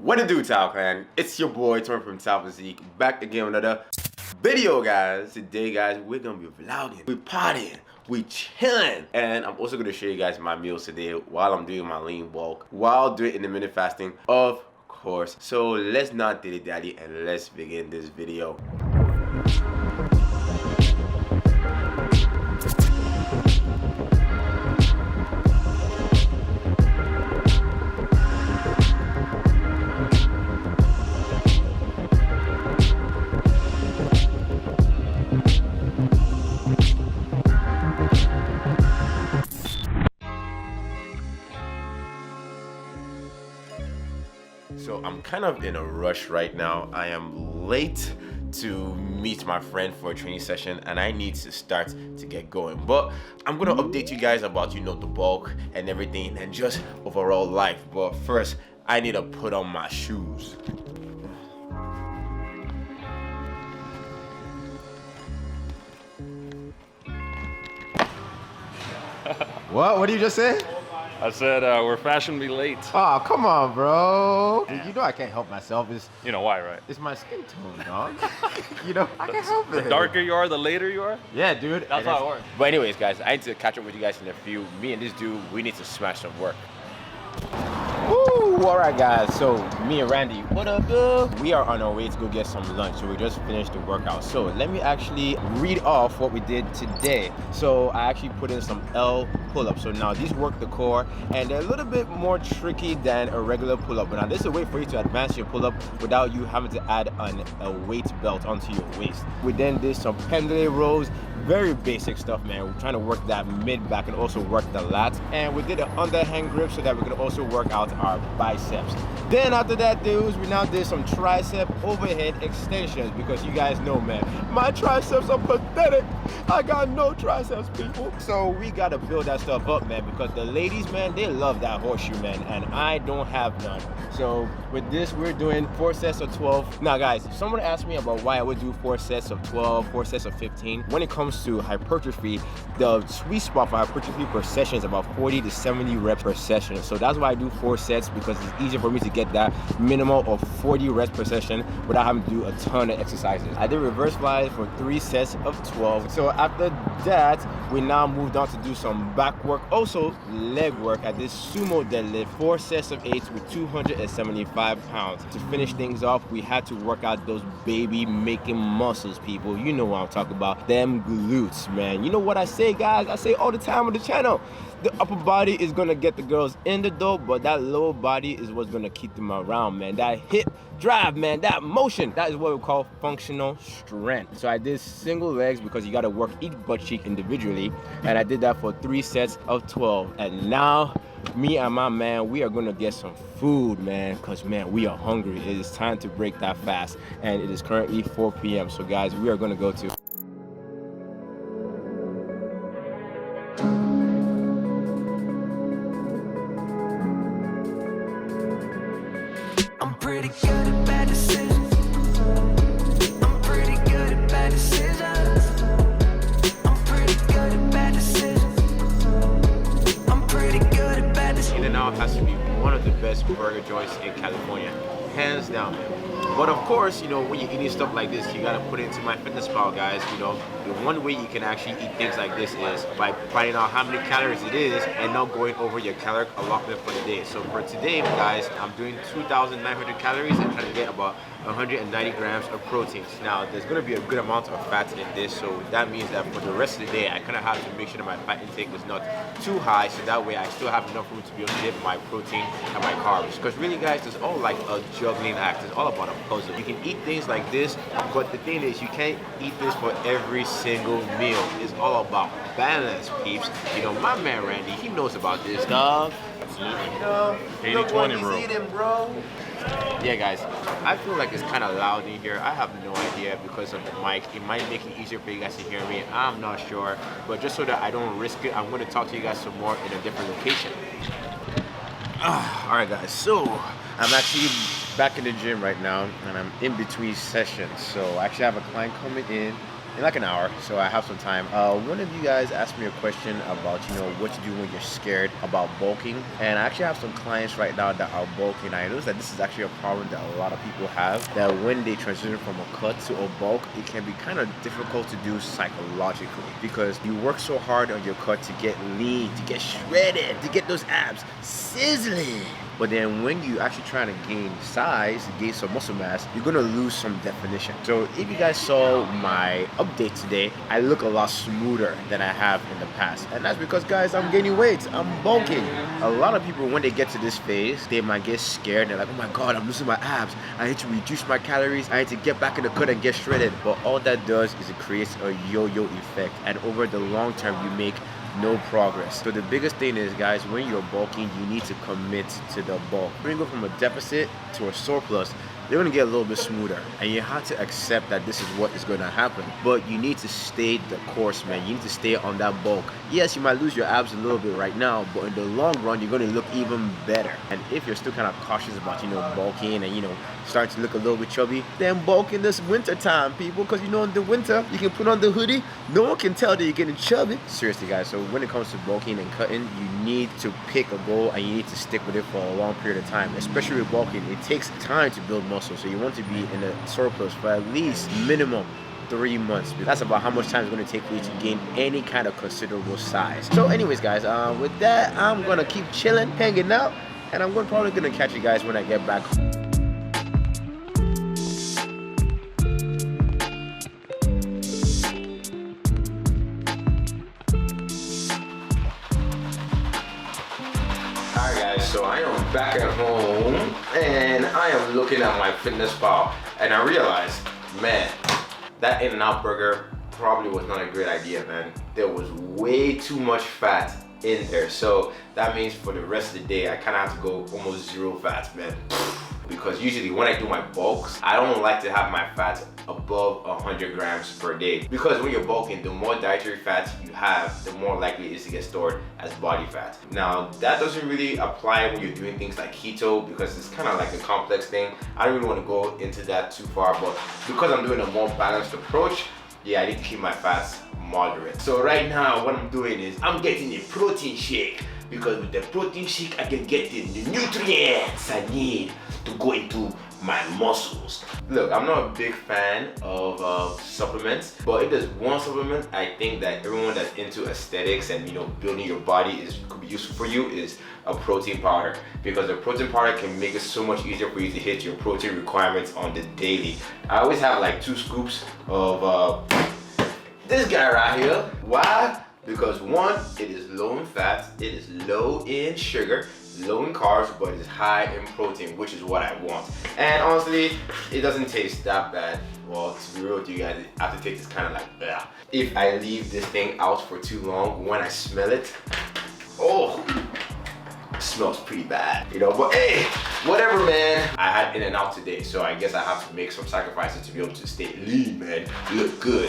What it do, Tao Clan? It's your boy, Torn from Taophysique, back again with another video, guys. Today, guys, we're gonna be vlogging, we partying, we chilling, and I'm also gonna show you guys my meals today while I'm doing my lean bulk, while doing intermittent fasting, of course. So let's not dilly-dally and let's begin this video. So I'm kind of in a rush right now. I am late to meet my friend for a training session and I need to start to get going. But I'm gonna update you guys about, the bulk and everything and just overall life. But first, I need to put on my shoes. What did you just say? I said we're fashionably late. Oh, come on, bro. Dude, you know I can't help myself. You know why, right? It's my skin tone, dog. I can't help it. The darker you are, the later you are? Yeah, dude. That's how it works. But anyways, guys, I need to catch up with you guys in a few. Me and this dude, we need to smash some work. Woo! Alright, guys, so me and Randy, what up, dude? We are on our way to go get some lunch. So we just finished the workout. So let me actually read off what we did today. So I actually put in some L pull-ups. So now these work the core and they're a little bit more tricky than a regular pull-up. But now this is a way for you to advance your pull-up without you having to add a weight belt onto your waist. We then did some pendulum rows. Very basic stuff, man. We're trying to work that mid back and also work the lats. And we did an underhand grip so that we can also work out our biceps. Then after that, dudes, we now did some tricep overhead extensions because you guys know, man, my triceps are pathetic. I got no triceps, people. So we gotta build that stuff up, man, because the ladies, man, they love that horseshoe, man, and I don't have none. So with this, we're doing 4 sets of 12. Now, guys, someone asked me about why I would do 4 sets of 12, 4 sets of 15. When it comes to hypertrophy, the sweet spot for hypertrophy per session is about 40 to 70 reps per session. So that's why I do 4 sets, because it's easier for me to get that minimal of 40 reps per session without having to do a ton of exercises. I did reverse flies for 3 sets of 12. So after that, we now moved on to do some back work, also leg work at this sumo deadlift, 4 sets of 8 with 275 pounds. To finish things off, we had to work out those baby making muscles, people. You know what I'm talking about, them glutes, man. You know what I say, guys? I say all the time on the channel, the upper body is gonna get the girls in the door, but that lower body is what's gonna keep them around, man. That hip drive, man, that motion, that is what we call functional strength. So I did single legs because you gotta work each butt cheek individually, and I did that for 3 sets of 12. And now me and my man, we are gonna get some food, man, because, man, we are hungry. It is time to break that fast, and it is currently 4 p.m. So guys, we are gonna go to has to be one of the best burger joints in California, hands down, man. But of course, when you're eating stuff like this, you gotta put it into MyFitnessPal, guys. The one way you can actually eat things like this is by finding out how many calories it is and not going over your caloric allotment for the day. So for today, guys, I'm doing 2,900 calories and trying to get about 190 grams of proteins. Now, there's going to be a good amount of fat in this, so that means that for the rest of the day, I kind of have to make sure that my fat intake is not too high, so that way I still have enough room to be able to get my protein and my carbs. Because really, guys, it's all like a juggling act. It's all about a puzzle. You can eat things like this, but the thing is, you can't eat this for every single meal. It's all about balance, peeps. My man Randy, he knows about this stuff. 80-20 rule. Bro. Yeah, guys, I feel like it's kind of loud in here. I have no idea because of the mic. It might make it easier for you guys to hear me. I'm not sure. But just so that I don't risk it, I'm going to talk to you guys some more in a different location. Alright, guys, so I'm actually back in the gym right now and I'm in between sessions. So I actually have a client coming in in like an hour, so I have some time. One of you guys asked me a question about, you know, what to do when you're scared about bulking. And I actually have some clients right now that are bulking. I noticed that this is actually a problem that a lot of people have, that when they transition from a cut to a bulk, it can be kind of difficult to do psychologically, because you work so hard on your cut to get lean, to get shredded, to get those abs sizzling. But then when you actually try to gain size, gain some muscle mass, you're gonna lose some definition. So if you guys saw my update today, I look a lot smoother than I have in the past. And that's because, guys, I'm gaining weight, I'm bulking. A lot of people, when they get to this phase, they might get scared. They're like, oh my God, I'm losing my abs. I need to reduce my calories. I need to get back in the cut and get shredded. But all that does is it creates a yo-yo effect. And over the long term, you make no progress. So the biggest thing is, guys, when you're bulking, you need to commit to the bulk. When you go from a deficit to a surplus, they're gonna get a little bit smoother, and you have to accept that this is what is gonna happen. But you need to stay the course, man. You need to stay on that bulk. Yes, you might lose your abs a little bit right now, but in the long run, you're gonna look even better. And if you're still kind of cautious about, you know, bulking and, you know, starting to look a little bit chubby, then bulk in this winter time, people, because, you know, in the winter, you can put on the hoodie, no one can tell that you're getting chubby. Seriously, guys, so when it comes to bulking and cutting, you need to pick a goal and you need to stick with it for a long period of time. Especially with bulking, it takes time to build muscle. So you want to be in a surplus for at least minimum 3 months. That's about how much time it's going to take for you to gain any kind of considerable size. So anyways, guys, with that, I'm going to keep chilling, hanging out, and I'm probably going to catch you guys when I get back home. So I am back at home and I am looking at my FitnessPal and I realized, man, that In-N-Out burger probably was not a great idea, man. There was way too much fat in there. So that means for the rest of the day, I kind of have to go almost zero fats, man. Because usually when I do my bulks, I don't like to have my fats above 100 grams per day. Because when you're bulking, the more dietary fats you have, the more likely it is to get stored as body fat. Now, that doesn't really apply when you're doing things like keto, because it's kind of like a complex thing. I don't really want to go into that too far, but because I'm doing a more balanced approach, yeah, I need to keep my fats moderate. So right now, what I'm doing is I'm getting a protein shake, because with the protein shake, I can get the nutrients I need to go into my muscles. Look, I'm not a big fan of supplements, but if there's one supplement I think that everyone that's into aesthetics and, you know, building your body could be useful for you is a protein powder, because the protein powder can make it so much easier for you to hit your protein requirements on the daily. I always have like 2 scoops of this guy right here. Why? Because one, it is low in fat, it is low in sugar, low in carbs, but it's high in protein, which is what I want. And honestly, it doesn't taste that bad. Well, to be real with you guys, aftertaste is kind of like, bleh. If I leave this thing out for too long, when I smell it, oh, it smells pretty bad, you know. But hey, whatever, man. I had In-N-Out today, so I guess I have to make some sacrifices to be able to stay lean, man, look good.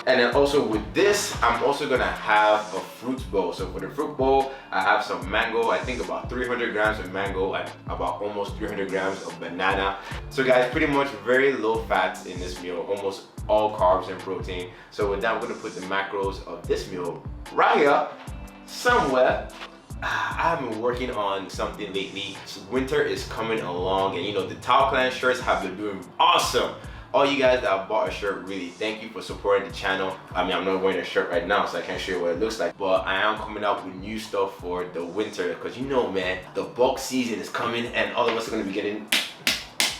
And then also with this, I'm also gonna have a fruit bowl. So for the fruit bowl, I have some mango, I think about 300 grams of mango and about almost 300 grams of banana. So guys, pretty much very low fats in this meal, almost all carbs and protein. So with that, I'm gonna put the macros of this meal right here, somewhere. I've been working on something lately. So winter is coming along, and you know, the Tao Clan shirts have been doing awesome. All you guys that have bought a shirt, really, thank you for supporting the channel. I mean, I'm not wearing a shirt right now, so I can't show you what it looks like. But I am coming out with new stuff for the winter, because you know, man, the bulk season is coming and all of us are gonna be getting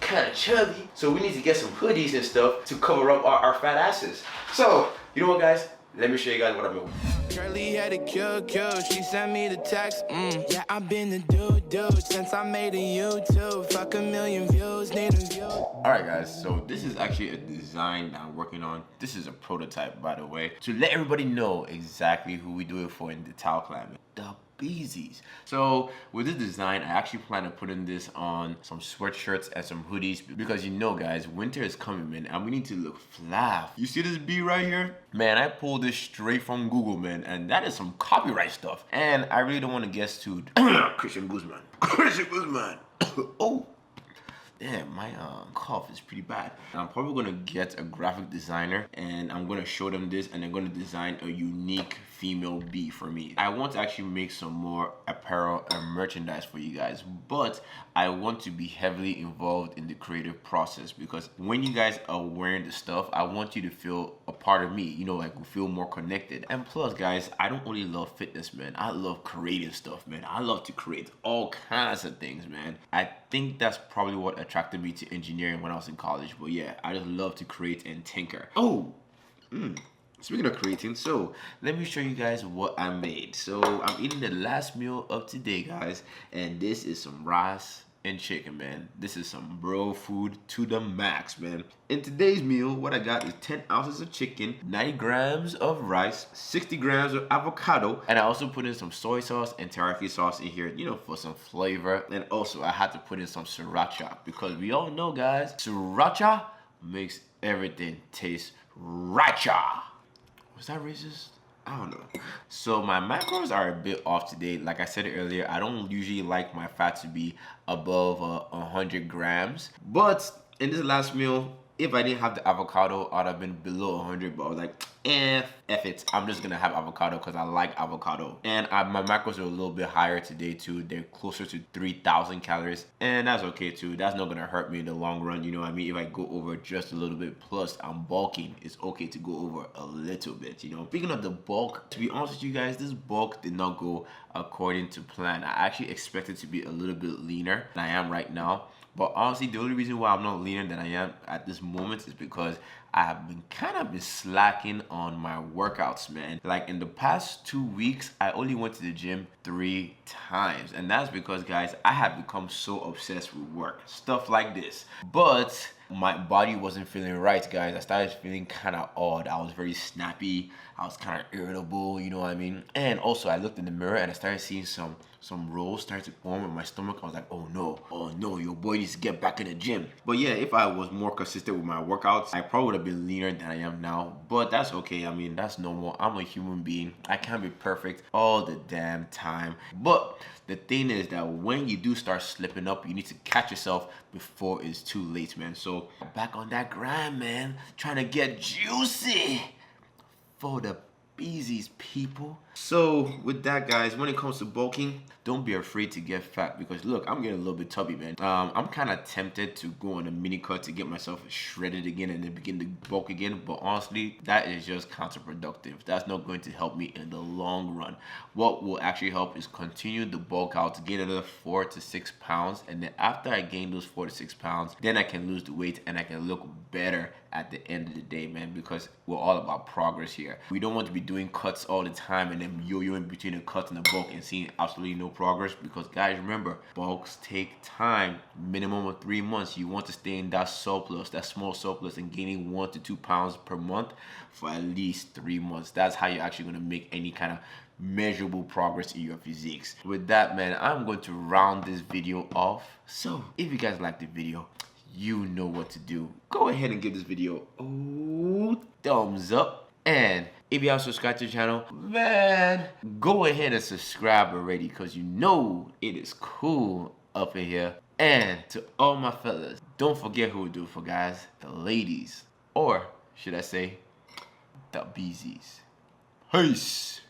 kind of chubby. So we need to get some hoodies and stuff to cover up our fat asses. So, you know what, guys? Let me show you guys what I'm doing. Charlie had a kill. She sent me the text. Yeah, I've been the dude since I made a YouTube. Fuck 1,000,000 views, need a view. Alright guys, so this is actually a design that I'm working on. This is a prototype, by the way, to let everybody know exactly who we do it for in the Tao Clan. The Beezies. So with this design, I actually plan to put in this on some sweatshirts and some hoodies, because you know, guys, winter is coming, man, and we need to look fly. You see this bee right here? Man, I pulled this straight from Google, man, and that is some copyright stuff. And I really don't want to guess to Christian Guzman. Christian Guzman. Oh. damn, my cough is pretty bad. I'm probably gonna get a graphic designer and I'm gonna show them this, and they're gonna design a unique female bee for me. I want to actually make some more apparel and merchandise for you guys, but I want to be heavily involved in the creative process, because when you guys are wearing the stuff, I want you to feel a part of me, you know, like we feel more connected. And plus, guys, I don't only love fitness, man. I love creative stuff, man. I love to create all kinds of things, man. I think that's probably what attracted me to engineering when I was in college. But yeah, I just love to create and tinker. Speaking of creating, so let me show you guys what I made. So I'm eating the last meal of today, guys, and this is some rice and chicken, man. This is some bro food to the max, man. In today's meal, what I got is 10 ounces of chicken, 90 grams of rice, 60 grams of avocado, and I also put in some soy sauce and teriyaki sauce in here, you know, for some flavor. And also I had to put in some sriracha, because we all know, guys, sriracha makes everything taste richa. Was that racist? I don't know. So my macros are a bit off today. Like I said earlier, I don't usually like my fat to be above 100 grams. But in this last meal, if I didn't have the avocado, I'd have been below 100. But I was like, F it. I'm just gonna have avocado because I like avocado. And my macros are a little bit higher today too. They're closer to 3,000 calories. And that's okay too. That's not gonna hurt me in the long run. You know what I mean? If I go over just a little bit, plus I'm bulking, it's okay to go over a little bit, you know? Speaking of the bulk, to be honest with you guys, this bulk did not go according to plan. I actually expected to be a little bit leaner than I am right now. But honestly, the only reason why I'm not leaner than I am at this moment is because I have been slacking on my workouts, man. Like in the past 2 weeks, I only went to the gym 3 times. And that's because, guys, I have become so obsessed with work. Stuff like this. But my body wasn't feeling right, guys. I started feeling kind of odd. I was very snappy. I was kind of irritable, you know what I mean? And also, I looked in the mirror and I started seeing some rolls start to form in my stomach. I was like, oh no, your boy needs to get back in the gym. But yeah, if I was more consistent with my workouts, I probably would have been leaner than I am now. But that's okay. I mean, that's normal. I'm a human being. I can't be perfect all the damn time. But the thing is that when you do start slipping up, you need to catch yourself before it's too late, man. So back on that grind, man. Trying to get juicy for the beesies, people. So with that, guys, when it comes to bulking, don't be afraid to get fat, because look, I'm getting a little bit tubby, man. I'm kind of tempted to go on a mini cut to get myself shredded again and then begin to bulk again, but honestly, that is just counterproductive. That's not going to help me in the long run. What will actually help is continue the bulk out to gain another 4 to 6 pounds, and then after I gain those 4 to 6 pounds, then I can lose the weight and I can look better at the end of the day, man, because we're all about progress here. We don't want to be doing cuts all the time and then yo-yoing between the cuts and the bulk and seeing absolutely no progress, because guys, remember, bulks take time, minimum of 3 months. You want to stay in that surplus, that small surplus, and gaining 1 to 2 pounds per month for at least 3 months. That's how you're actually going to make any kind of measurable progress in your physiques. With that, man, I'm going to round this video off. So if you guys like the video, you know what to do. Go ahead and give this video a thumbs up. And if you haven't subscribed to the channel, man, go ahead and subscribe already, because you know it is cool up in here. And to all my fellas, don't forget who we do it for, guys. The ladies. Or should I say, the beesies. Peace.